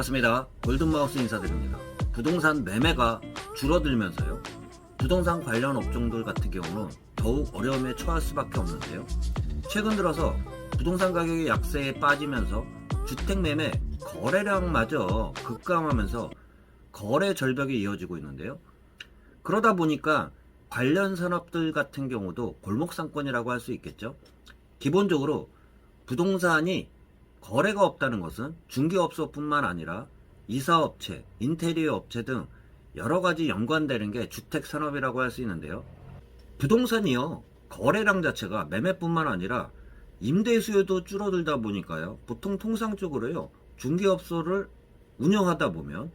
반갑습니다. 골든마우스 인사드립니다. 부동산 매매가 줄어들면서요, 부동산 관련 업종들 같은 경우는 더욱 어려움에 처할 수밖에 없는데요. 최근 들어서 부동산 가격이 약세에 빠지면서 주택 매매 거래량마저 급감하면서 거래 절벽이 이어지고 있는데요. 그러다 보니까 관련 산업들 같은 경우도 골목상권이라고 할 수 있겠죠. 기본적으로 부동산이 거래가 없다는 것은 중개업소뿐만 아니라 이사업체, 인테리어 업체 등 여러가지 연관되는 게 주택산업이라고 할 수 있는데요. 부동산이요, 거래량 자체가 매매뿐만 아니라 임대 수요도 줄어들다 보니까요, 보통 통상적으로요, 중개업소를 운영하다 보면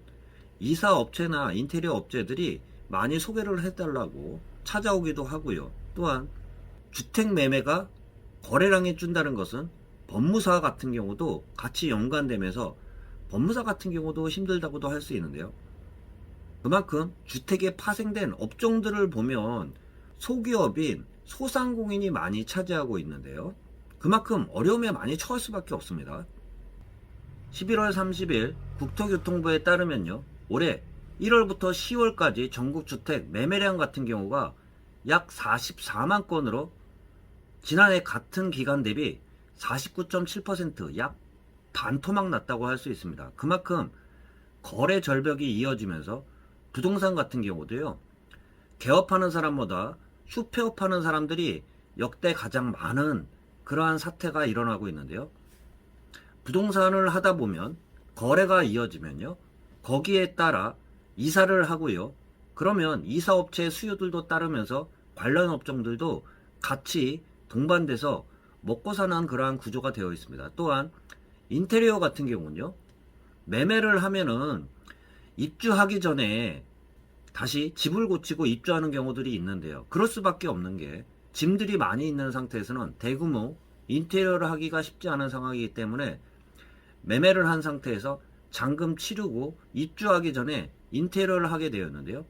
이사업체나 인테리어 업체들이 많이 소개를 해달라고 찾아오기도 하고요. 또한 주택 매매가 거래량이 준다는 것은 법무사 같은 경우도 같이 연관되면서 법무사 같은 경우도 힘들다고도 할 수 있는데요. 그만큼 주택에 파생된 업종들을 보면 소기업인 소상공인이 많이 차지하고 있는데요. 그만큼 어려움에 많이 처할 수밖에 없습니다. 11월 30일 국토교통부에 따르면요, 올해 1월부터 10월까지 전국주택 매매량 같은 경우가 약 44만 건으로 지난해 같은 기간 대비 49.7%, 약 반토막 났다고 할 수 있습니다. 그만큼 거래 절벽이 이어지면서 부동산 같은 경우도요, 개업하는 사람보다 휴폐업하는 사람들이 역대 가장 많은 그러한 사태가 일어나고 있는데요. 부동산을 하다 보면 거래가 이어지면요, 거기에 따라 이사를 하고요, 그러면 이사업체의 수요들도 따르면서 관련 업종들도 같이 동반돼서 먹고 사는 그러한 구조가 되어 있습니다. 또한 인테리어 같은 경우는요, 매매를 하면은 입주하기 전에 다시 집을 고치고 입주하는 경우들이 있는데요. 그럴 수밖에 없는 게 짐들이 많이 있는 상태에서는 대규모 인테리어를 하기가 쉽지 않은 상황이기 때문에 매매를 한 상태에서 잔금 치르고 입주하기 전에 인테리어를 하게 되었는데요.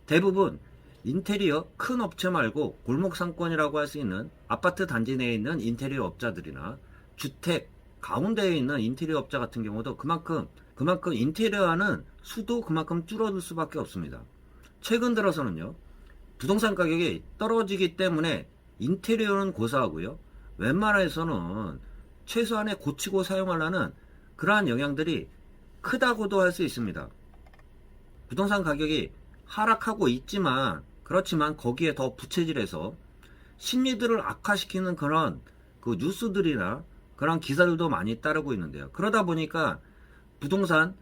대부분 인테리어 큰 업체 말고 골목상권이라고 할 수 있는 아파트 단지 내에 있는 인테리어 업자들이나 주택 가운데에 있는 인테리어 업자 같은 경우도 그만큼 인테리어하는 수도 그만큼 줄어들 수밖에 없습니다. 최근 들어서는요, 부동산 가격이 떨어지기 때문에 인테리어는 고사하고요, 웬만해서는 최소한의 고치고 사용하려는 그러한 영향들이 크다고도 할 수 있습니다. 부동산 가격이 하락하고 있지만, 그렇지만 거기에 더 부채질해서 심리들을 악화시키는 그런 그 뉴스들이나 그런 기사들도 많이 따르고 있는데요. 그러다 보니까 부동산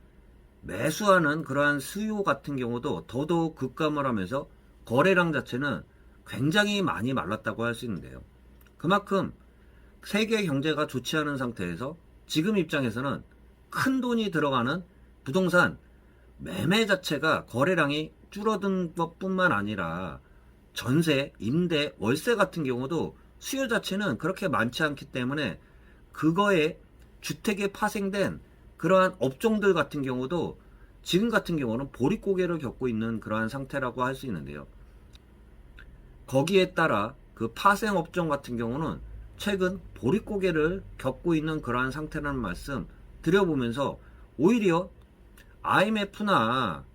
매수하는 그러한 수요 같은 경우도 더더욱 급감을 하면서 거래량 자체는 굉장히 많이 말랐다고 할 수 있는데요. 그만큼 세계 경제가 좋지 않은 상태에서 지금 입장에서는 큰 돈이 들어가는 부동산 매매 자체가 거래량이 줄어든 것뿐만 아니라 전세, 임대, 월세 같은 경우도 수요 자체는 그렇게 많지 않기 때문에 그거에 주택에 파생된 그러한 업종들 같은 경우도 지금 같은 경우는 보릿고개를 겪고 있는 그러한 상태라고 할 수 있는데요. 거기에 따라 그 파생 업종 같은 경우는 최근 보릿고개를 겪고 있는 그러한 상태라는 말씀 드려보면서 오히려 IMF나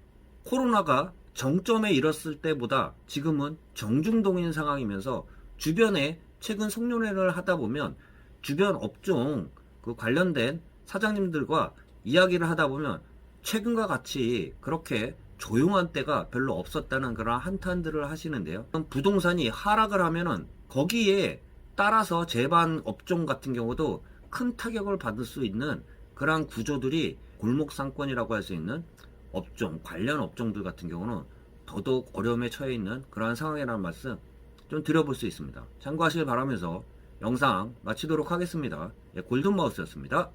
코로나가 정점에 이뤘을 때보다 지금은 정중동인 상황이면서 주변에 최근 송년회를 하다 보면 주변 업종 그 관련된 사장님들과 이야기를 하다 보면 최근과 같이 그렇게 조용한 때가 별로 없었다는 그런 한탄들을 하시는데요. 부동산이 하락을 하면은 거기에 따라서 제반 업종 같은 경우도 큰 타격을 받을 수 있는 그러한 구조들이 골목상권이라고 할 수 있는 업종, 관련 업종들 같은 경우는 더더욱 어려움에 처해 있는 그러한 상황이라는 말씀 좀 드려볼 수 있습니다. 참고하시길 바라면서 영상 마치도록 하겠습니다. 골든마우스였습니다.